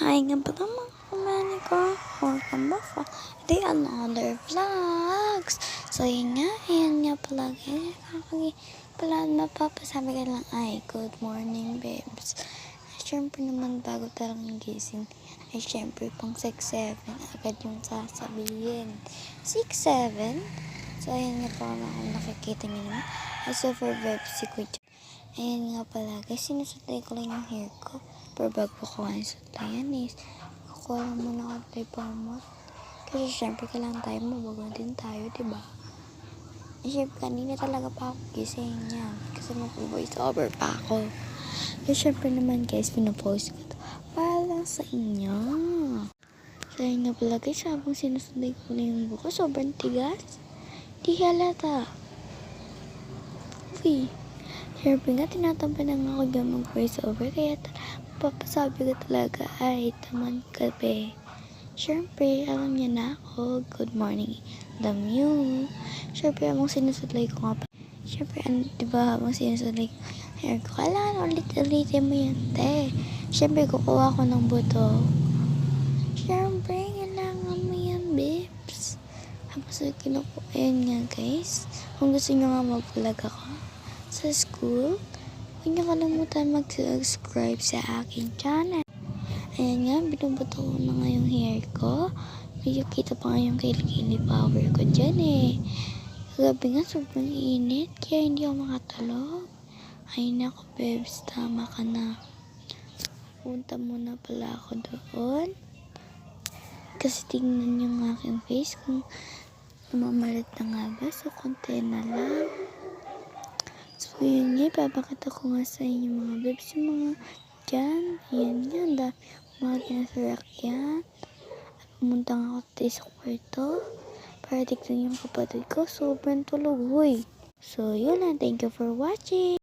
Hi nga pala mga kumani ko. Welcome back for the another vlogs. So yun nga, ayan nga pala guys. Kakagi pala mapapasabi ka lang ay good morning babes. Siyempre naman bago talagang gising ay siyempre pang 6-7 agad yung sasabihin. 6-7? So ayan nga pala kung nakikita niyo naman. Ay so for babes si Kuya. Ayan nga pala guys, sinusutay ko lang yung hair ko. Pero bago ko nga sutlayan is, kukuha lang muna ako tayo pamot. Kasi syempre kailangan tayo mabago din tayo, diba? Eh syempre kanina talaga pa ako gising yan. Kasi mag-voice over pa ako. Eh syempre naman guys, pinapost ko to para lang sa inyo. So ayan nga pala guys, habang sinusutay ko na yung buko, sobrang tigas. Di halata. Uy. Siyempre nga, tinatampan na ako dyan mag-voice over. Kaya papasabi ko talaga ay tamad kape. Siyempre, alam niya na ako. Good morning. Alam you. Siyempre, amang sinusutlay ko nga pa. Siyempre, diba, amang sinusutlay ko. Hair ko, kailangan ulit-ulitin mo yan, te. Siyempre, kukuha ko ng buto. Siyempre, kailangan mo yan, babes. Tapos, kinukuha. Ayan nga, guys. Kung gusto nyo nga mag-vlog ako sa school, huwag niyo kalimutan mag-subscribe sa aking channel. Ayan nga, binubuto ko na nga yung hair ko. Medyo kita pa nga yung kilikili power ko dyan eh. Kagabi nga, sobrang init, kaya hindi ako makatulog. Ay nako, babes, tama ka na. Punta muna pala ako doon. Kasi tingnan yung aking face kung mamalit na nga ba. So, konti na lang. So, yun nga, papakita ko nga sa inyo mga babes, yung mga dyan, yan yan, mga ginasarak yan. At pumunta nga ako tayo sa kwarto, para tignan yung kapatid ko, sobrang tulog, huy. So, yun lang, thank you for watching.